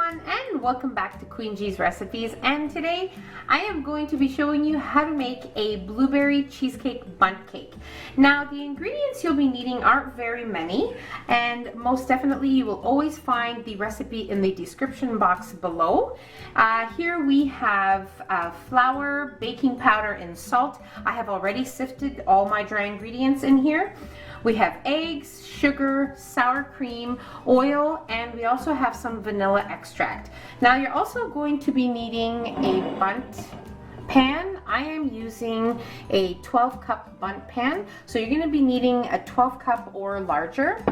everyone, and welcome back to Queen G's Recipes. And today I am going to be showing you how to make a blueberry cheesecake bundt cake. Now the ingredients you'll be needing aren't very many, and most definitely you will always find the recipe in the description box below. Here we have flour, baking powder, and salt. I have already sifted all my dry ingredients in here. We have eggs, sugar, sour cream, oil, and we also have some vanilla extract. Now you're also going to be needing a bundt pan. I am using a 12-cup bundt pan, so you're going to be needing a 12-cup or larger.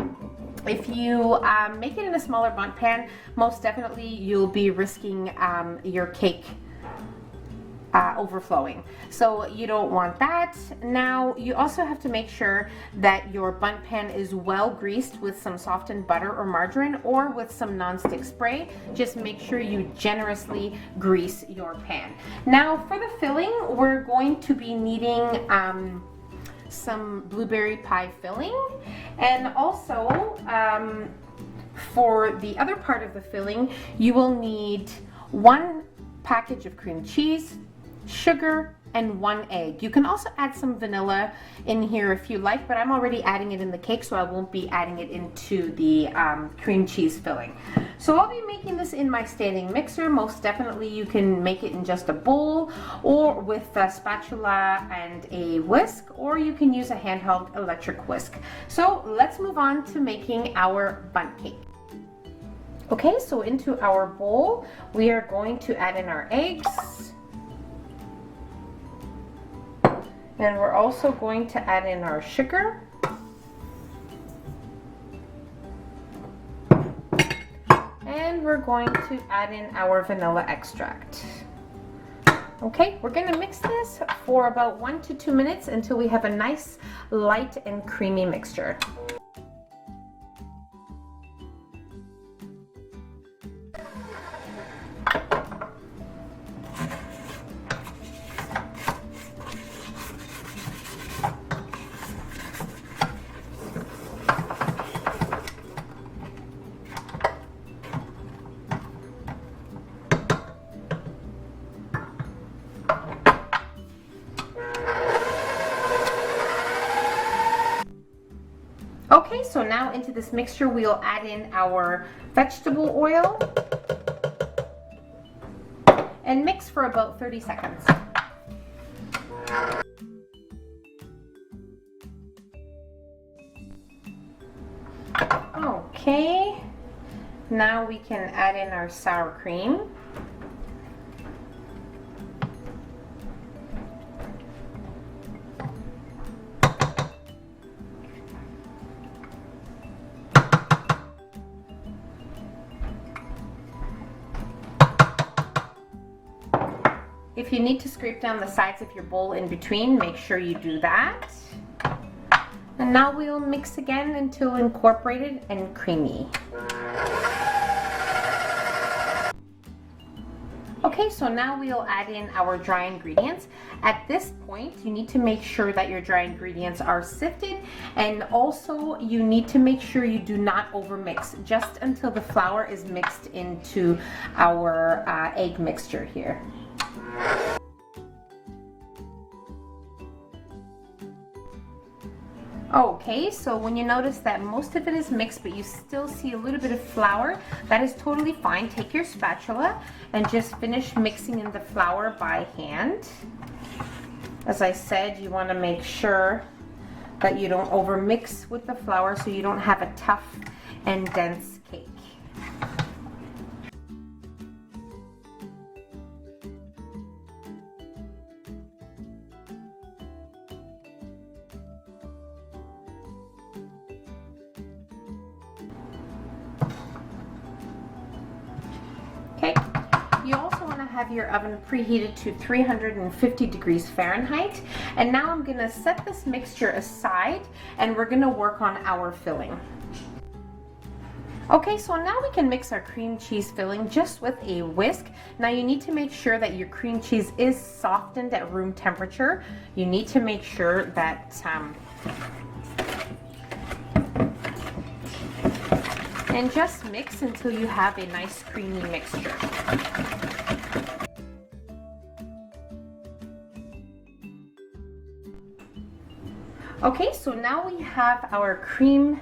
If you make it in a smaller bundt pan, most definitely you'll be risking your cake overflowing, so you don't want that. Now you also have to make sure that your bundt pan is well greased with some softened butter or margarine, or with some non-stick spray. Just make sure you generously grease your pan. Now for the filling, we're going to be needing some blueberry pie filling, and also for the other part of the filling you will need 1 package of cream cheese, sugar, and 1 egg. You can also add some vanilla in here if you like, but I'm already adding it in the cake, so I won't be adding it into the cream cheese filling. So I'll be making this in my standing mixer. Most definitely you can make it in just a bowl, or with a spatula and a whisk, or you can use a handheld electric whisk. So let's move on to making our bundt cake. Okay, so into our bowl we are going to add in our eggs, and we're also going to add in our sugar, and we're going to add in our vanilla extract. Okay, we're going to mix this for about 1 to 2 minutes until we have a nice light and creamy mixture. Okay, so now into this mixture we'll add in our vegetable oil and mix for about 30 seconds. Okay, now we can add in our sour cream. If you need to scrape down the sides of your bowl in between, make sure you do that. And now we'll mix again until incorporated and creamy. Okay, so now we'll add in our dry ingredients. At this point, you need to make sure that your dry ingredients are sifted, and also you need to make sure you do not overmix, just until the flour is mixed into our egg mixture here. Okay, so when you notice that most of it is mixed but you still see a little bit of flour, that is totally fine. Take your spatula and just finish mixing in the flour by hand. As I said, you want to make sure that you don't overmix with the flour so you don't have a tough and dense cake. Okay, you also want to have your oven preheated to 350 degrees Fahrenheit. And now I'm going to set this mixture aside and we're going to work on our filling. Okay, so now we can mix our cream cheese filling just with a whisk. Now you need to make sure that your cream cheese is softened at room temperature. You need to make sure that and just mix until you have a nice creamy mixture. Okay, so now we have our cream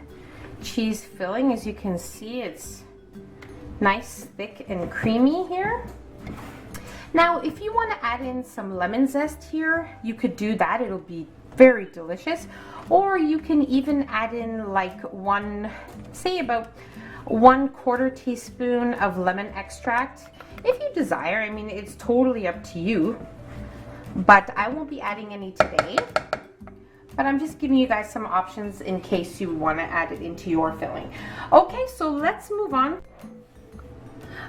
cheese filling. As you can see, it's nice, thick, and creamy here. Now, if you want to add in some lemon zest here, you could do that. It'll be very delicious. Or you can even add in like about 1/4 teaspoon of lemon extract if you desire. I mean, it's totally up to you, but I won't be adding any today. But I'm just giving you guys some options in case you want to add it into your filling. Okay, so let's move on.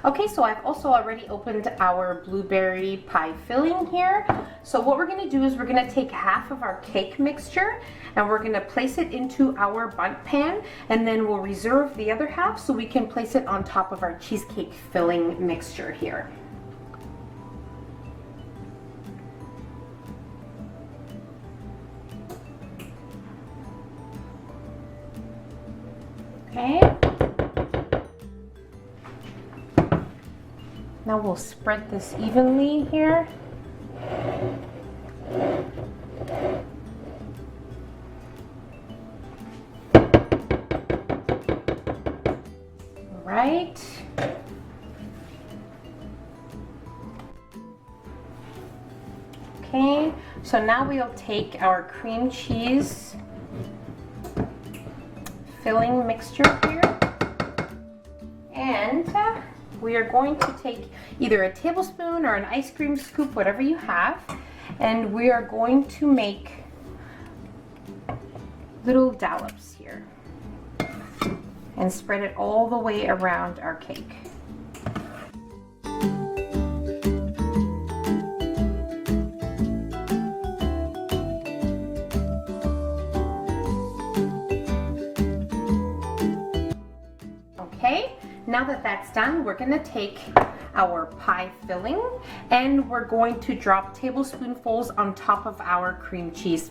Okay, so I've also already opened our blueberry pie filling here. So what we're going to do is we're going to take half of our cake mixture and we're going to place it into our bundt pan, and then we'll reserve the other half so we can place it on top of our cheesecake filling mixture here. Okay. Now we'll spread this evenly here. Right. Okay, so now we'll take our cream cheese filling mixture here, and we are going to take either a tablespoon or an ice cream scoop, whatever you have, and we are going to make little dollops here and spread it all the way around our cake. Okay, now that that's done, we're going to take our pie filling and we're going to drop tablespoonfuls on top of our cream cheese.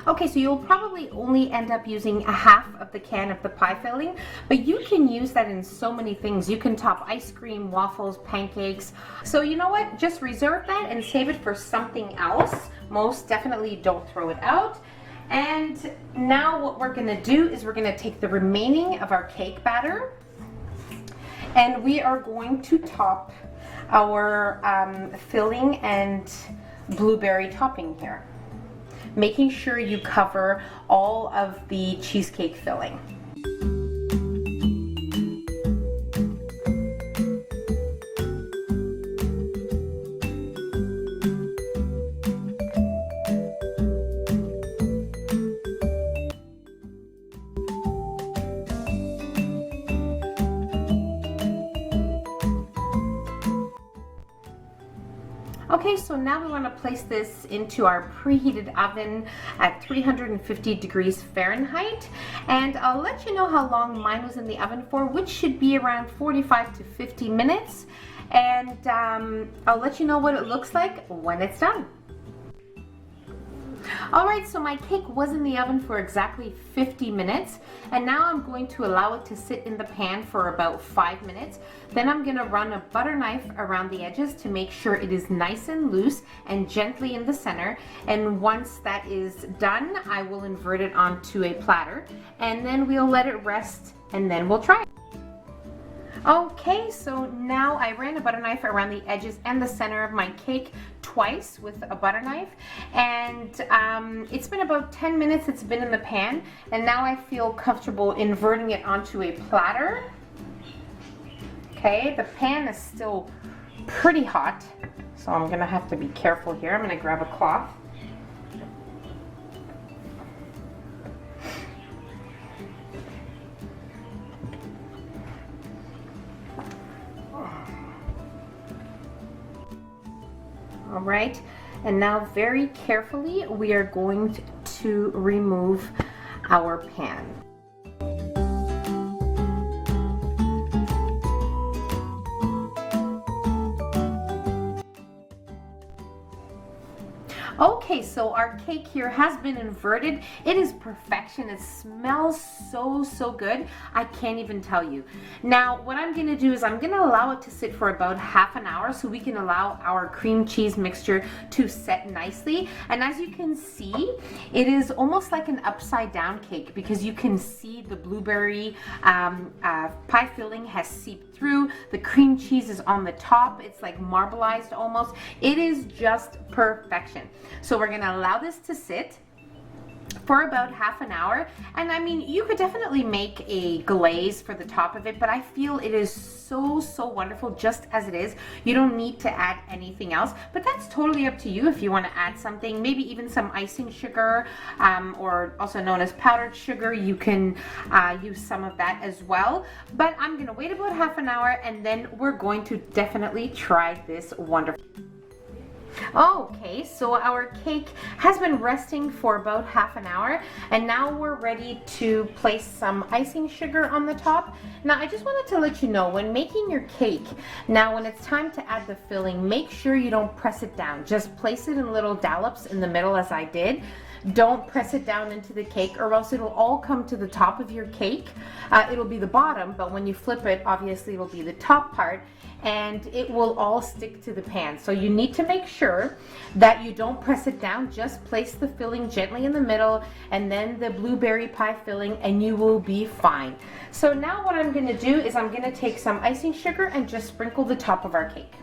Okay, so you'll probably only end up using a half of the can of the pie filling, but you can use that in so many things. You can top ice cream, waffles, pancakes. So you know what? Just reserve that and save it for something else. Most definitely don't throw it out. And now what we're gonna do is we're gonna take the remaining of our cake batter and we are going to top our filling and blueberry topping here, making sure you cover all of the cheesecake filling. Okay, so now we want to place this into our preheated oven at 350 degrees Fahrenheit, and I'll let you know how long mine was in the oven for, which should be around 45 to 50 minutes, and I'll let you know what it looks like when it's done. Alright, so my cake was in the oven for exactly 50 minutes, and now I'm going to allow it to sit in the pan for about 5 minutes. Then I'm going to run a butter knife around the edges to make sure it is nice and loose and gently in the center. And once that is done, I will invert it onto a platter, and then we'll let it rest, and then we'll try it. Okay, so now I ran a butter knife around the edges and the center of my cake twice with a butter knife, and it's been about 10 minutes it's been in the pan, and now I feel comfortable inverting it onto a platter. Okay, the pan is still pretty hot, so I'm gonna have to be careful here. I'm gonna grab a cloth. All right, and now very carefully we are going to remove our pan. Okay, so our cake here has been inverted. It is perfection. It smells so good. I can't even tell you. Now, what I'm going to do is I'm going to allow it to sit for about half an hour so we can allow our cream cheese mixture to set nicely. And as you can see, it is almost like an upside down cake because you can see the blueberry pie filling has seeped through. The cream cheese is on the top. It's like marbleized almost. It is just perfection. So we're gonna allow this to sit for about half an hour. And I mean, you could definitely make a glaze for the top of it, but I feel it is so wonderful just as it is. You don't need to add anything else, but that's totally up to you if you want to add something, maybe even some icing sugar, or also known as powdered sugar. You can use some of that as well, but I'm gonna wait about half an hour and then we're going to definitely try this wonderful. Okay, so our cake has been resting for about half an hour and now we're ready to place some icing sugar on the top. Now I just wanted to let you know, when making your cake, now when it's time to add the filling, make sure you don't press it down. Just place it in little dollops in the middle as I did. Don't press it down into the cake or else it'll all come to the top of your cake. It'll be the bottom, but when you flip it, obviously it'll be the top part and it will all stick to the pan. So you need to make sure that you don't press it down. Just place the filling gently in the middle and then the blueberry pie filling and you will be fine. So now what I'm going to do is I'm going to take some icing sugar and just sprinkle the top of our cake.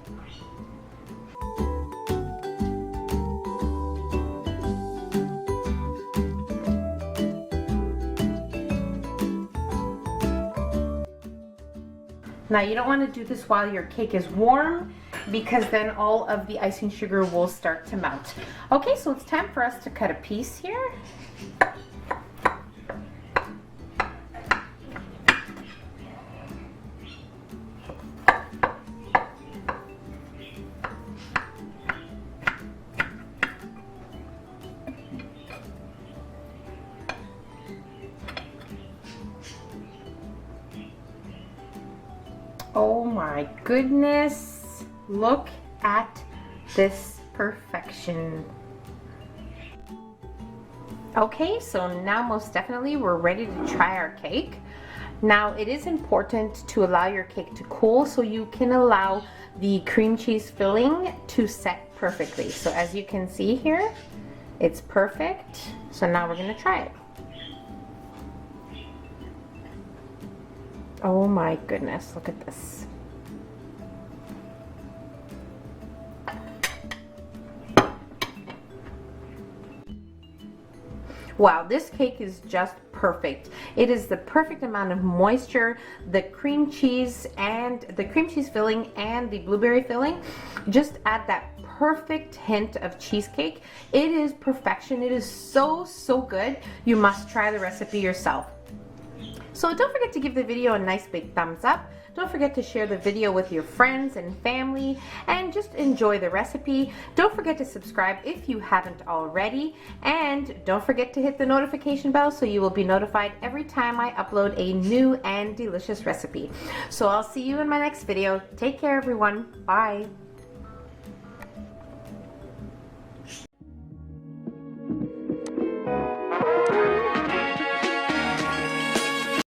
Now you don't want to do this while your cake is warm because then all of the icing sugar will start to melt. Okay, so it's time for us to cut a piece here. Oh my goodness, look at this perfection. Okay, so now most definitely we're ready to try our cake. Now it is important to allow your cake to cool so you can allow the cream cheese filling to set perfectly. So as you can see here, it's perfect. So now we're gonna try it. Oh my goodness, look at this. Wow, this cake is just perfect. It is the perfect amount of moisture. The cream cheese filling and the blueberry filling just add that perfect hint of cheesecake. It is perfection. It is so good. You must try the recipe yourself. So don't forget to give the video a nice big thumbs up. Don't forget to share the video with your friends and family and just enjoy the recipe. Don't forget to subscribe if you haven't already, and don't forget to hit the notification bell so you will be notified every time I upload a new and delicious recipe. So I'll see you in my next video. Take care everyone. Bye.